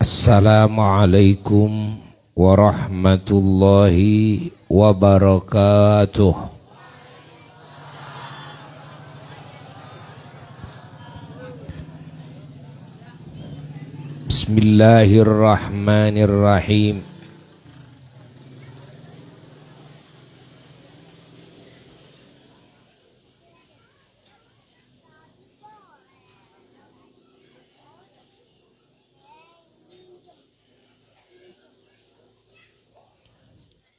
Assalamualaikum warahmatullahi wabarakatuh. Bismillahirrahmanirrahim.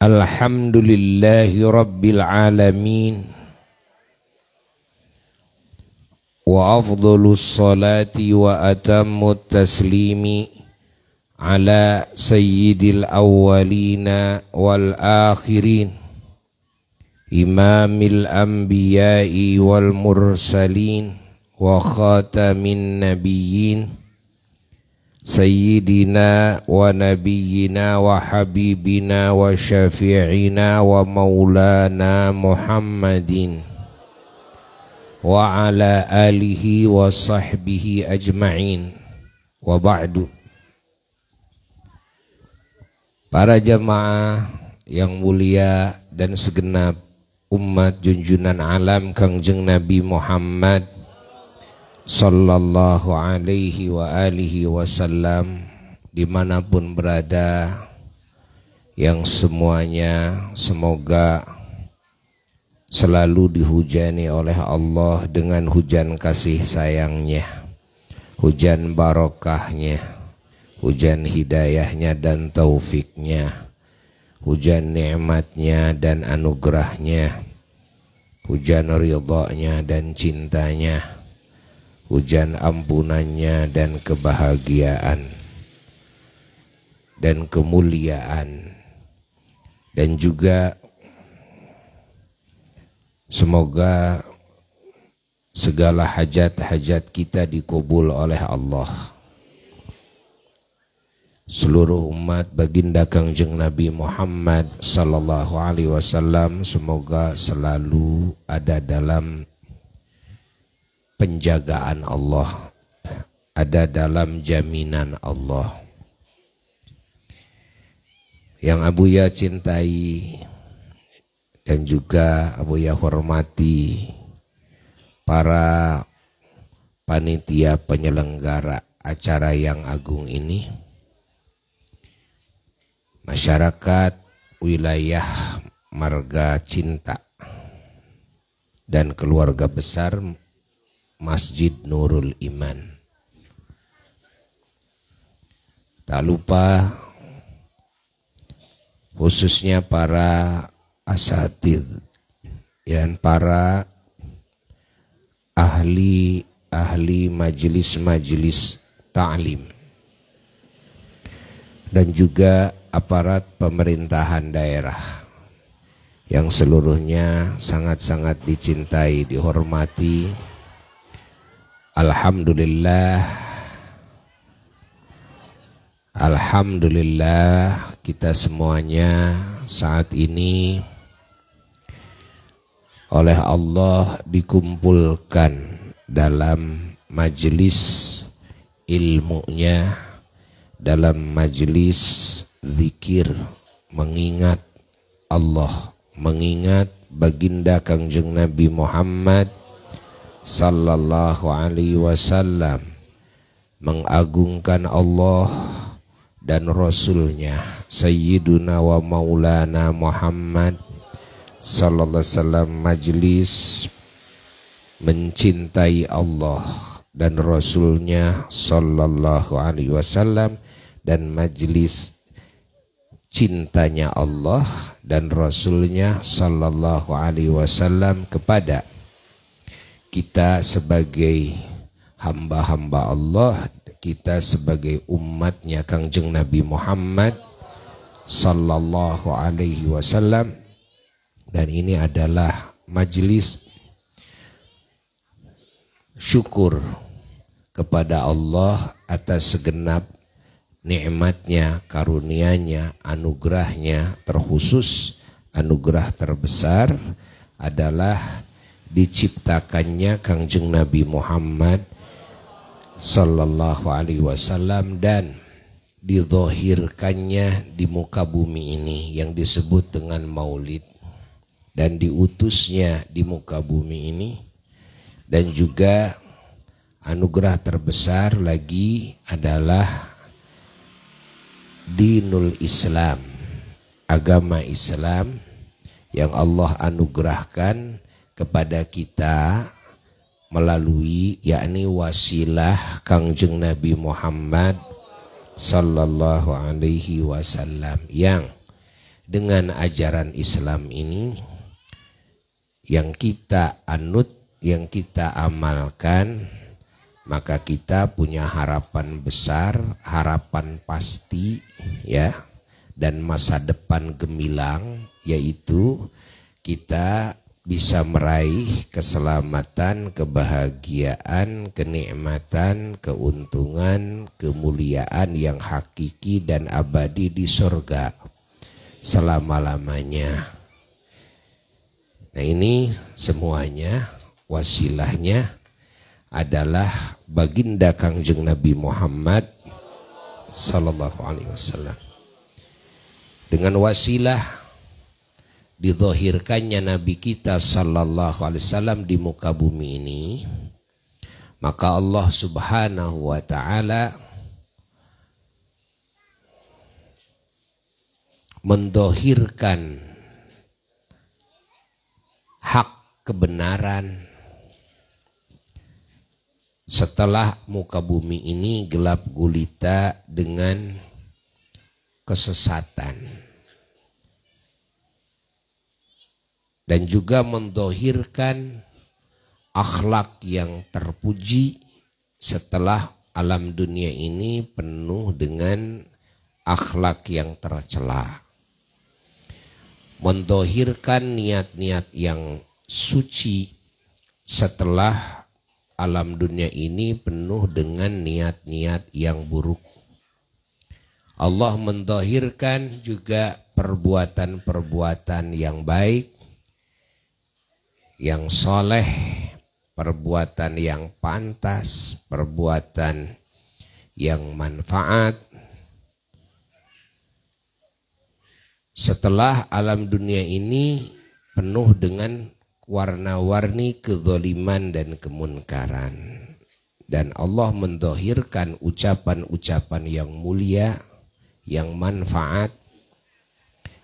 Alhamdulillahi rabbil alamin. Wa afdhalus salati wa atammut taslimi ala sayyidil awwalina wal akhirin imamil anbiya'i wal mursalin wa khatamin nabiyyin Sayyidina wa nabiyyina wa habibina wa syafi'ina wa maulana Muhammadin wa ala alihi wa sahbihi ajma'in wa ba'du. Para jamaah yang mulia dan segenap umat junjunan alam Kangjeng Nabi Muhammad sallallahu alaihi wa alihi wasallam, dimanapun berada, yang semuanya semoga selalu dihujani oleh Allah dengan hujan kasih sayangnya, hujan barokahnya, hujan hidayahnya dan taufiknya, hujan nikmatnya dan anugerahnya, hujan ridhanya dan cintanya, hujan ampunannya dan kebahagiaan dan kemuliaan, dan juga semoga segala hajat-hajat kita dikabul oleh Allah. Seluruh umat baginda Kangjeng Nabi Muhammad sallallahu alaihi wasallam semoga selalu ada dalam penjagaan Allah, ada dalam jaminan Allah. Yang Abuya cintai dan juga Abuya hormati para panitia penyelenggara acara yang agung ini, masyarakat wilayah Marga Cinta dan keluarga besar Masjid Nurul Iman. Tak lupa khususnya para asatidz dan para ahli majelis ta'lim dan juga aparat pemerintahan daerah yang seluruhnya sangat-sangat dicintai, dihormati. Alhamdulillah kita semuanya saat ini oleh Allah dikumpulkan dalam majelis ilmunya, dalam majelis zikir, mengingat Allah, mengingat baginda Kangjeng Nabi Muhammad sallallahu alaihi wasallam, mengagungkan Allah dan Rasulnya Sayyiduna wa Maulana Muhammad sallallahu alaihi wasallam, majlis mencintai Allah dan Rasulnya sallallahu alaihi wasallam, dan majlis cintanya Allah dan Rasulnya sallallahu alaihi wasallam kepada kita sebagai hamba-hamba Allah, kita sebagai umatnya Kangjeng Nabi Muhammad sallallahu alaihi wasallam. Dan ini adalah majelis syukur kepada Allah atas segenap nikmatnya, karunia-Nya, anugerahnya. Terkhusus anugerah terbesar adalah diciptakannya Kangjeng Nabi Muhammad sallallahu alaihi wasallam dan didhahirkannya di muka bumi ini yang disebut dengan maulid, dan diutusnya di muka bumi ini, dan juga anugerah terbesar lagi adalah dinul Islam, agama Islam yang Allah anugerahkan kepada kita melalui yakni wasilah Kangjeng Nabi Muhammad sallallahu alaihi wasallam, yang dengan ajaran Islam ini yang kita anut, yang kita amalkan, maka kita punya harapan besar, harapan pasti ya, dan masa depan gemilang, yaitu kita bisa meraih keselamatan, kebahagiaan, kenikmatan, keuntungan, kemuliaan yang hakiki dan abadi di surga selama-lamanya. Nah, ini semuanya wasilahnya adalah baginda Kangjeng Nabi Muhammad sallallahu alaihi wasallam. Dengan wasilah didhahirkannya Nabi kita sallallahu alaihi wasallam di muka bumi ini, maka Allah Subhanahu wa taala mendhahirkan hak kebenaran setelah muka bumi ini gelap gulita dengan kesesatan, dan juga mendhahirkan akhlak yang terpuji setelah alam dunia ini penuh dengan akhlak yang tercela, mendhahirkan niat-niat yang suci setelah alam dunia ini penuh dengan niat-niat yang buruk. Allah mendhahirkan juga perbuatan-perbuatan yang baik, yang soleh, perbuatan yang pantas, perbuatan yang manfaat. Setelah alam dunia ini penuh dengan warna-warni kezaliman dan kemunkaran, dan Allah mendhahirkan ucapan-ucapan yang mulia, yang manfaat,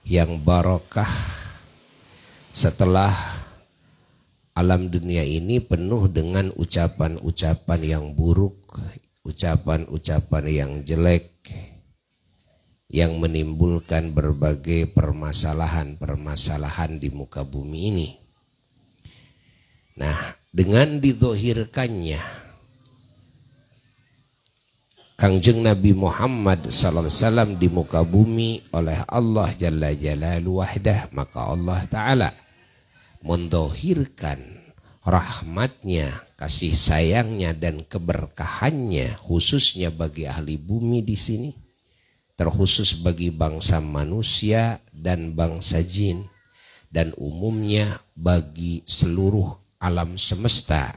yang barakah setelah alam dunia ini penuh dengan ucapan-ucapan yang buruk, ucapan-ucapan yang jelek, yang menimbulkan berbagai permasalahan-permasalahan di muka bumi ini. Nah, dengan didhahirkannya Kangjeng Nabi Muhammad sallallahu alaihi wasallam di muka bumi oleh Allah Jalla Jalaluhu wahdah, maka Allah Ta'ala mendhahirkan rahmatnya, kasih sayangnya dan keberkahannya khususnya bagi ahli bumi di sini, terkhusus bagi bangsa manusia dan bangsa jin, dan umumnya bagi seluruh alam semesta.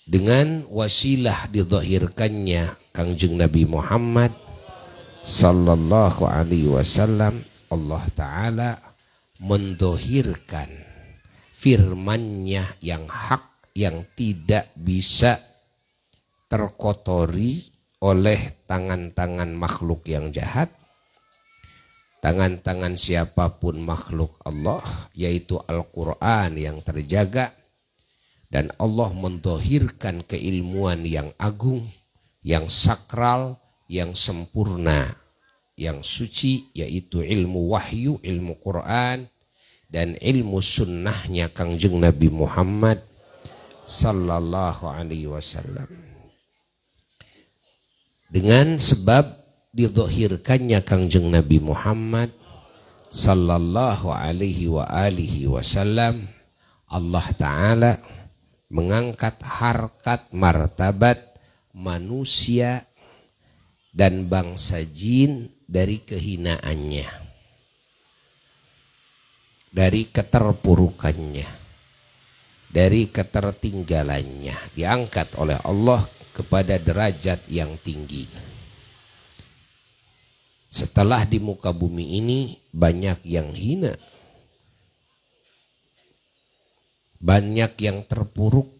Dengan wasilah didhahirkannya Kangjeng Nabi Muhammad sallallahu alaihi wasallam, Allah Ta'ala mendhahirkan firman-Nya yang hak, yang tidak bisa terkotori oleh tangan-tangan makhluk yang jahat, tangan-tangan siapapun makhluk Allah, yaitu Al-Quran yang terjaga. Dan Allah mendhahirkan keilmuan yang agung, yang sakral, yang sempurna, yang suci, yaitu ilmu wahyu, ilmu Quran, dan ilmu sunnahnya Kangjeng Nabi Muhammad sallallahu alaihi wasallam. Dengan sebab didhahirkannya Kangjeng Nabi Muhammad sallallahu alaihi wasallam, Allah Ta'ala mengangkat harkat martabat manusia dan bangsa jin dari kehinaannya, dari keterpurukannya, dari ketertinggalannya, diangkat oleh Allah kepada derajat yang tinggi. Setelah di muka bumi ini banyak yang hina, banyak yang terpuruk.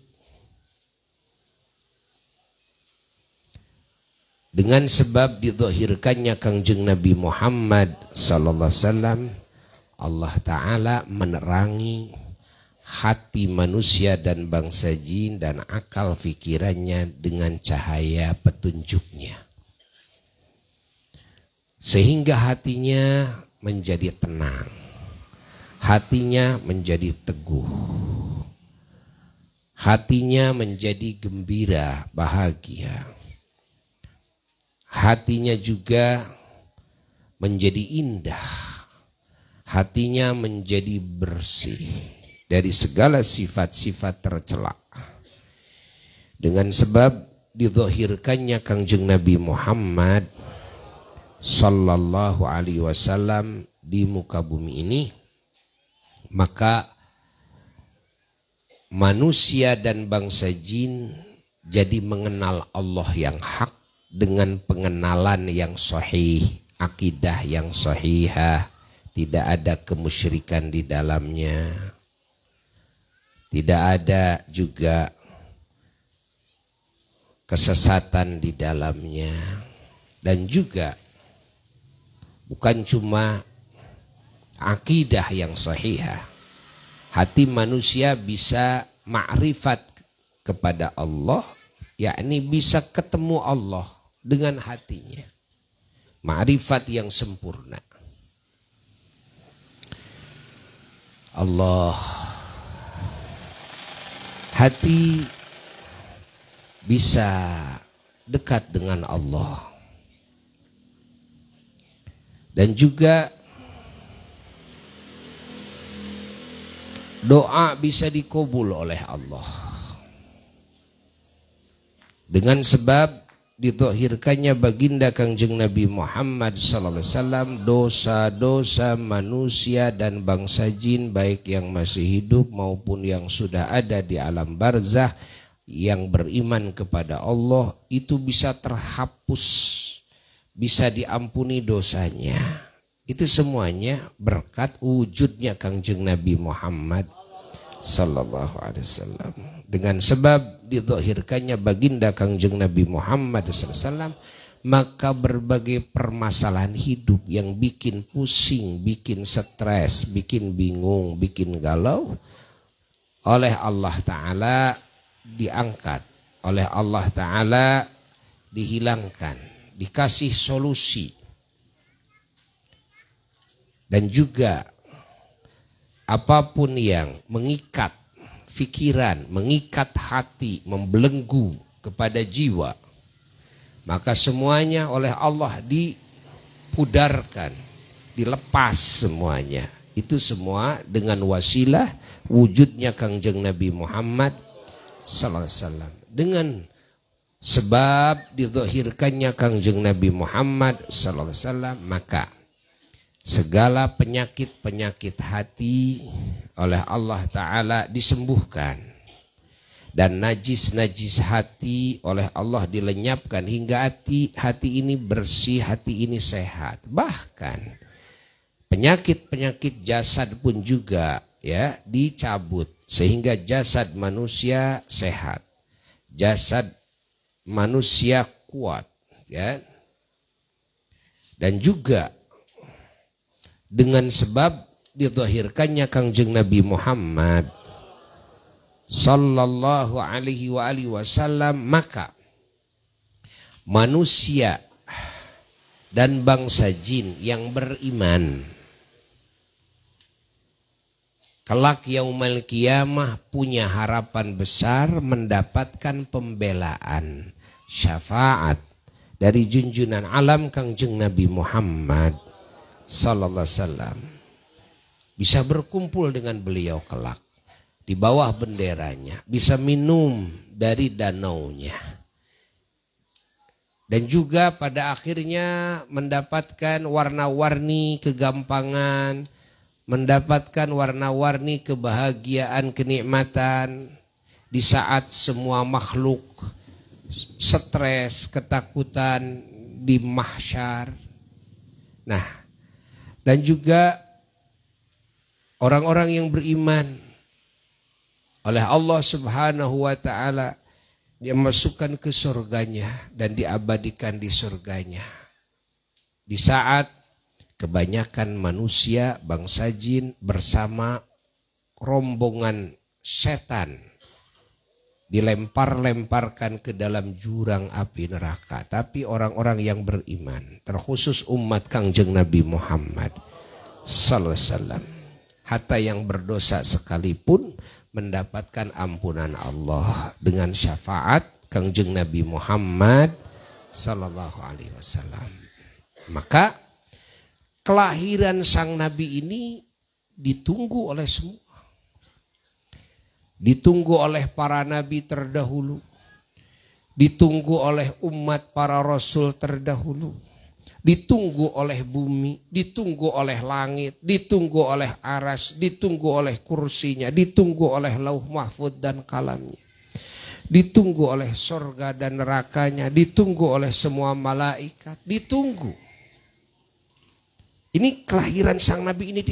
Dengan sebab dizahirkannya Kangjeng Nabi Muhammad sallallahu alaihi wasallam, Allah Ta'ala menerangi hati manusia dan bangsa jin dan akal fikirannya dengan cahaya petunjuknya. Sehingga hatinya menjadi tenang, hatinya menjadi teguh, hatinya menjadi gembira, bahagia. Hatinya juga menjadi indah, hatinya menjadi bersih dari segala sifat-sifat tercela. Dengan sebab dizahirkannya Kangjeng Nabi Muhammad sallallahu alaihi wasallam di muka bumi ini, maka manusia dan bangsa jin jadi mengenal Allah yang hak dengan pengenalan yang sahih, akidah yang sahihah, tidak ada kemusyrikan di dalamnya, tidak ada juga kesesatan di dalamnya, dan juga bukan cuma akidah yang sahihah, hati manusia bisa ma'rifat kepada Allah, yakni bisa ketemu Allah dengan hatinya, ma'rifat yang sempurna. Allah, hati bisa dekat dengan Allah, dan juga doa bisa dikabul oleh Allah dengan sebab dizahirkannya baginda Kangjeng Nabi Muhammad sallallahu alaihi wasallam, dosa-dosa manusia dan bangsa jin baik yang masih hidup maupun yang sudah ada di alam barzah yang beriman kepada Allah itu bisa terhapus, bisa diampuni dosanya. Itu semuanya berkat wujudnya Kangjeng Nabi Muhammad sallallahu alaihi wasallam. Dengan sebab dizahirkannya baginda Kangjeng Nabi Muhammad sallallahu alaihi wasallam, maka berbagai permasalahan hidup yang bikin pusing, bikin stres, bikin bingung, bikin galau, oleh Allah Ta'ala diangkat, oleh Allah Ta'ala dihilangkan, dikasih solusi. Dan juga apapun yang mengikat fikiran, mengikat hati, membelenggu kepada jiwa, maka semuanya oleh Allah dipudarkan, dilepas semuanya. Itu semua dengan wasilah wujudnya Kangjeng Nabi Muhammad sallallahu alaihi wasallam. Dengan sebab dizahirkannya Kangjeng Nabi Muhammad sallallahu alaihi wasallam, maka segala penyakit-penyakit hati oleh Allah Ta'ala disembuhkan, dan najis-najis hati oleh Allah dilenyapkan hingga hati ini bersih, hati ini sehat. Bahkan penyakit-penyakit jasad pun juga ya dicabut sehingga jasad manusia sehat, jasad manusia kuat ya. Dan juga dengan sebab dizahirkannya Kangjeng Nabi Muhammad sallallahu alaihi wasallam, maka manusia dan bangsa jin yang beriman kelak yaumul qiyamah punya harapan besar mendapatkan pembelaan, syafaat dari junjungan alam Kangjeng Nabi Muhammad sallallahu alaihi wasallam, bisa berkumpul dengan beliau kelak di bawah benderanya, bisa minum dari danaunya, dan juga pada akhirnya mendapatkan warna-warni kegampangan, mendapatkan warna-warni kebahagiaan, kenikmatan di saat semua makhluk stres, ketakutan di mahsyar. Nah, dan juga orang-orang yang beriman oleh Allah Subhanahu wa taala dia masukkan ke surganya dan diabadikan di surganya. Di saat kebanyakan manusia bangsa jin bersama rombongan setan dilempar-lemparkan ke dalam jurang api neraka. Tapi orang-orang yang beriman, terkhusus umat Kangjeng Nabi Muhammad sallallahu alaihi wasallam, hatta yang berdosa sekalipun mendapatkan ampunan Allah dengan syafaat Kangjeng Nabi Muhammad sallallahu alaihi wasallam. Maka kelahiran sang Nabi ini ditunggu oleh semua. Ditunggu oleh para nabi terdahulu. Ditunggu oleh umat para rasul terdahulu. Ditunggu oleh bumi, ditunggu oleh langit, ditunggu oleh aras, ditunggu oleh kursinya, ditunggu oleh lauh mahfud dan kalamnya. Ditunggu oleh surga dan nerakanya, ditunggu oleh semua malaikat, ditunggu. Ini kelahiran sang Nabi ini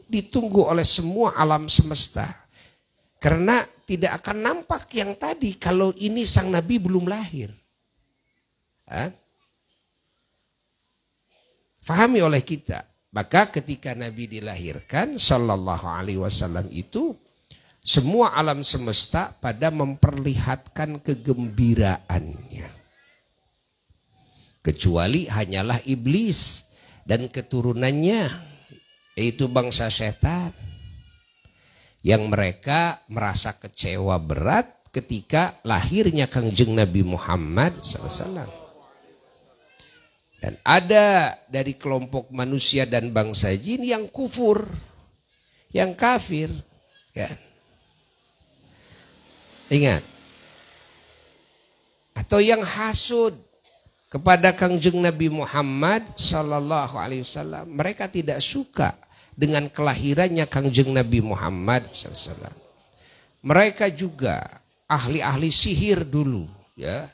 ditunggu oleh semua alam semesta. Karena tidak akan nampak yang tadi kalau ini sang Nabi belum lahir. Fahami oleh kita. Maka ketika Nabi dilahirkan sallallahu alaihi wasallam itu semua alam semesta pada memperlihatkan kegembiraannya. Kecuali hanyalah iblis dan keturunannya, yaitu bangsa setan, yang mereka merasa kecewa berat ketika lahirnya Kangjeng Nabi Muhammad SAW. Dan ada dari kelompok manusia dan bangsa jin yang kufur, yang kafir. Ya. Ingat. Atau yang hasud kepada Kangjeng Nabi Muhammad SAW. Mereka tidak suka dengan kelahirannya Kangjeng Nabi Muhammad SAW. Mereka juga ahli-ahli sihir dulu, ya,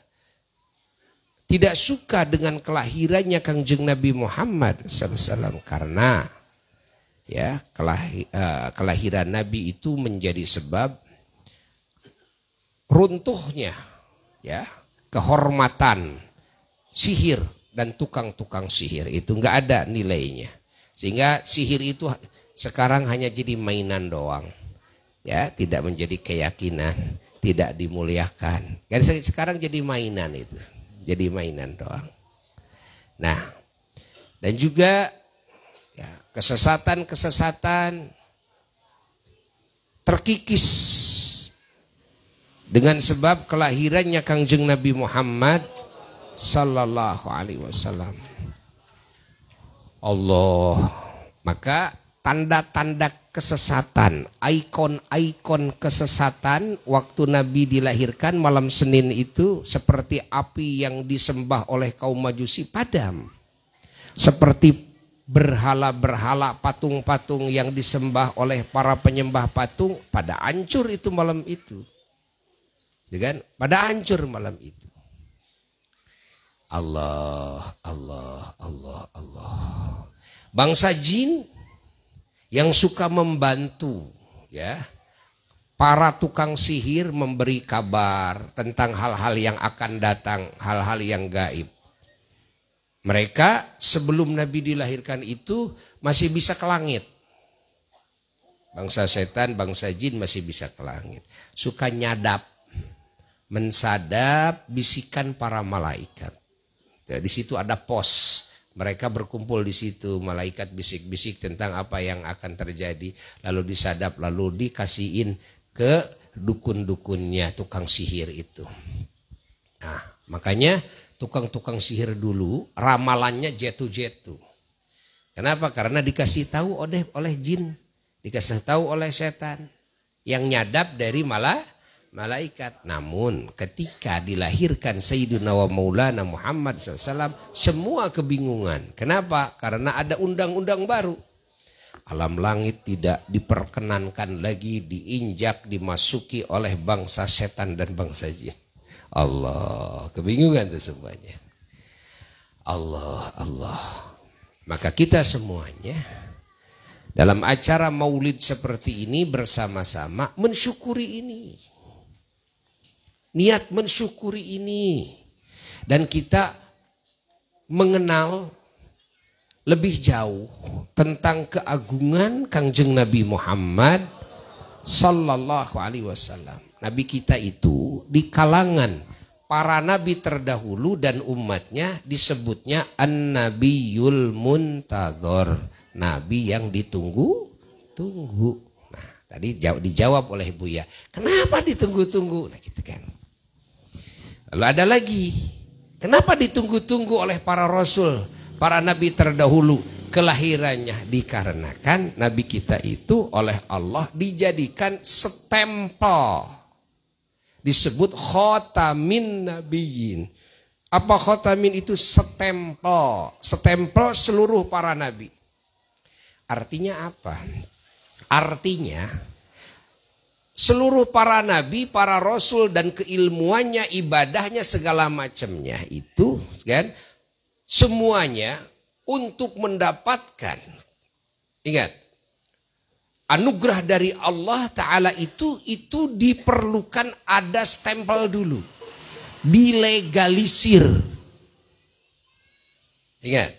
tidak suka dengan kelahirannya Kangjeng Nabi Muhammad SAW karena ya kelahiran Nabi itu menjadi sebab runtuhnya ya kehormatan sihir dan tukang-tukang sihir itu nggak ada nilainya. Sehingga sihir itu sekarang hanya jadi mainan doang. Ya, tidak menjadi keyakinan, tidak dimuliakan. Kan sekarang jadi mainan itu. Jadi mainan doang. Nah, dan juga ya, kesesatan-kesesatan terkikis dengan sebab kelahirannya Kangjeng Nabi Muhammad sallallahu alaihi wasallam. Allah, maka tanda-tanda kesesatan, ikon-ikon kesesatan waktu Nabi dilahirkan malam Senin itu seperti api yang disembah oleh kaum Majusi padam. Seperti berhala-berhala, patung-patung yang disembah oleh para penyembah patung pada hancur itu malam itu. Ya kan? Pada hancur malam itu. Allah, Allah, Allah, Allah. Bangsa jin yang suka membantu ya para tukang sihir memberi kabar tentang hal-hal yang akan datang, hal-hal yang gaib. Mereka sebelum Nabi dilahirkan itu masih bisa ke langit. Bangsa setan, bangsa jin masih bisa ke langit. Suka nyadap, mensadap bisikan para malaikat. Ya, di situ ada pos. Mereka berkumpul di situ. Malaikat bisik-bisik tentang apa yang akan terjadi. Lalu disadap, lalu dikasihin ke dukun-dukunnya, tukang sihir itu. Nah, makanya tukang-tukang sihir dulu ramalannya jetu-jetu. Kenapa? Karena dikasih tahu oleh jin. Dikasih tahu oleh setan. Yang nyadap dari malaikat. Namun ketika dilahirkan Sayyiduna wa Maulana Muhammad SAW, semua kebingungan. Kenapa? Karena ada undang-undang baru. Alam langit tidak diperkenankan lagi diinjak, dimasuki oleh bangsa setan dan bangsa jin. Allah. Kebingungan tuh semuanya. Allah, Allah. Maka kita semuanya dalam acara maulid seperti ini bersama-sama mensyukuri ini. Niat mensyukuri ini. Dan kita mengenal lebih jauh tentang keagungan Kangjeng Nabi Muhammad sallallahu alaihi wasallam. Nabi kita itu di kalangan para nabi terdahulu dan umatnya disebutnya An-Nabiyul Muntadhar, nabi yang ditunggu-tunggu. Nah, tadi dijawab oleh Buya, kenapa ditunggu-tunggu? Nah, gitu kan. Lalu ada lagi, kenapa ditunggu-tunggu oleh para rasul, para nabi terdahulu? Kelahirannya dikarenakan nabi kita itu oleh Allah dijadikan stempel. Disebut khotamin nabiyyin. Apa khotamin itu? Stempel. Stempel seluruh para nabi. Artinya apa? Artinya seluruh para nabi, para rasul dan keilmuannya, ibadahnya, segala macamnya itu kan semuanya untuk mendapatkan, ingat, anugerah dari Allah Ta'ala itu diperlukan ada stempel dulu. Dilegalisir. Ingat.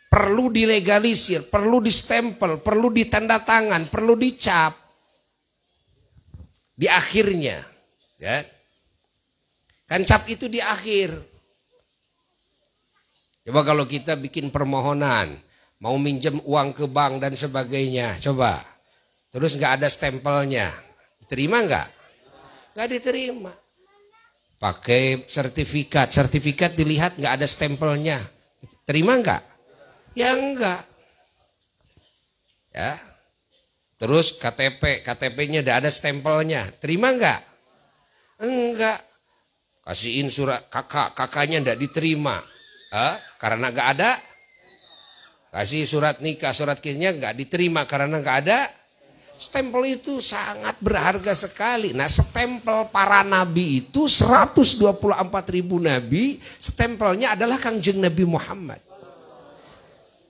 Perlu dilegalisir, perlu distempel, perlu ditanda tangan, perlu dicap. Di akhirnya. Ya. Kan cap itu di akhir. Coba kalau kita bikin permohonan. Mau minjem uang ke bank dan sebagainya, coba. Terus nggak ada stempelnya, diterima nggak? Nggak diterima. Pakai sertifikat, sertifikat dilihat nggak ada stempelnya, terima nggak? Ya enggak. Ya. Terus KTP, KTP-nya nggak ada stempelnya, terima nggak? Enggak. Kasihin surat kakaknya nggak diterima, karena nggak ada. Kasih surat nikah, surat kisahnya nggak diterima karena nggak ada. Stempel itu sangat berharga sekali. Nah, stempel para nabi itu 124.000 nabi, stempelnya adalah Kangjeng Nabi Muhammad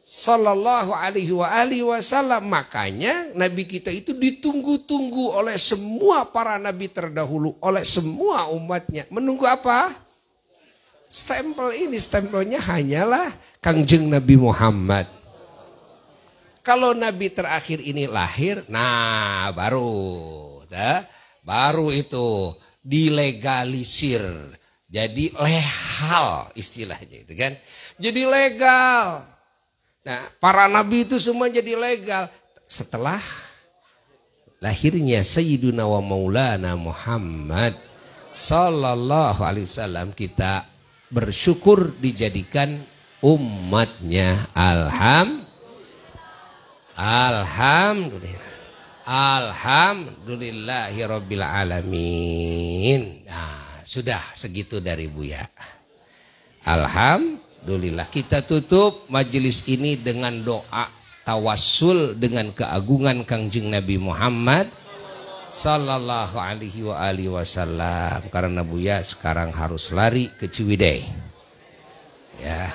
sallallahu alaihi wasallam. Makanya nabi kita itu ditunggu-tunggu oleh semua para nabi terdahulu, oleh semua umatnya. Menunggu apa? Stempel ini, stempelnya hanyalah Kangjeng Nabi Muhammad. Kalau Nabi terakhir ini lahir, nah baru itu dilegalisir. Jadi legal istilahnya itu kan. Jadi legal. Nah, para Nabi itu semua jadi legal. Setelah lahirnya Sayyiduna wa Maulana Muhammad sallallahu alaihi wasallam, kita bersyukur dijadikan umatnya. Alhamdulillahirabbil alamin. Nah, sudah segitu dari Buya. Alhamdulillah. Kita tutup majelis ini dengan doa tawassul dengan keagungan Kangjeng Nabi Muhammad sallallahu alaihi wasallam. Karena Buya sekarang harus lari ke Ciwidey. Ya,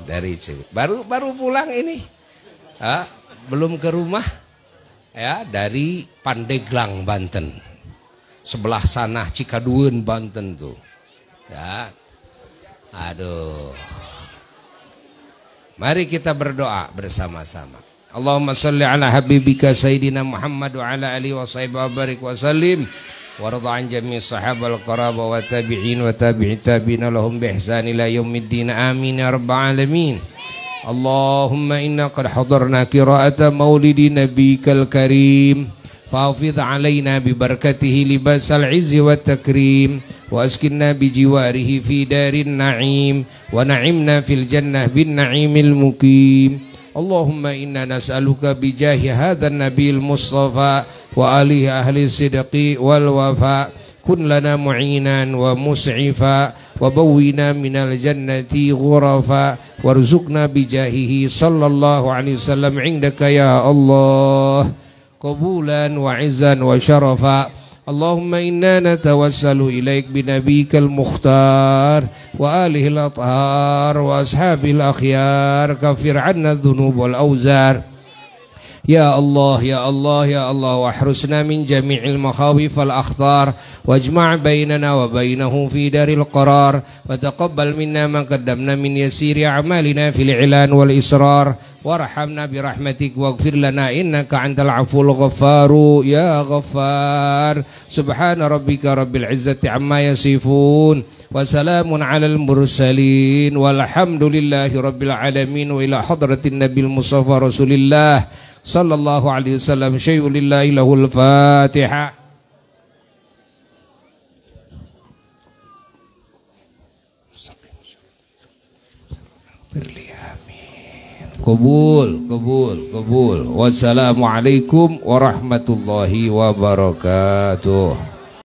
dari Ciwidey. Baru pulang ini. Belum ke rumah. Ya, dari Pandeglang, Banten. Sebelah sana Cikadueun, Banten tuh. Ya. Aduh. Mari kita berdoa bersama-sama. Allahumma salli ala habibika Sayyidina Muhammad wa ala alihi wa sahbihi wa barik wa sallim wa radha an jami'i sahabal qaraba wa tabi'in wa tabi'i tabi'ina lahum bi ihsan ila yaumiddin amin ya rabbal alamin. Allahumma inna qad hadarna qira'ata maulidi nabiyyikal karim fa'afidh alaina bi barakatihi libasal izzi wat takrim wa askinna bi jiwarihi fi darin na'im wa na'imna fil jannah bin na'imil muqim. Allahumma inna nas'aluka bijahi hadzal nabiyil mustafa wa alihi ahli sidqi wal wafa kun lana mu'inan wa mus'ifa wa bawwina minal jannati ghurafa warzuqna bijahihi sallallahu alaihi wasallam indaka ya Allah qabulan wa izzan wa syarafa. اللهم إنا نتوسل إليك بنبيك المختار وآله الأطهار وأصحابه الأخيار كفر عنا الذنوب والأوزار يا الله يا الله يا الله واحرسنا من جميع المخاوف والأخطار واجمع بيننا وبينه في دار القرار وتقبل منا ما قدمنا من يسير أعمالنا في الإعلان والإصرار وارحمنا برحمتك واغفر لنا إنك أنت العفو الغفار يا غفار سبحان ربك رب العزة عما يصفون وسلام على المرسلين والحمد لله رب العالمين وإلى حضرة النبي المصطفى رسول الله صلى الله عليه وسلم شيء لله له الفاتحة. Kabul. Wassalamualaikum warahmatullahi wabarakatuh.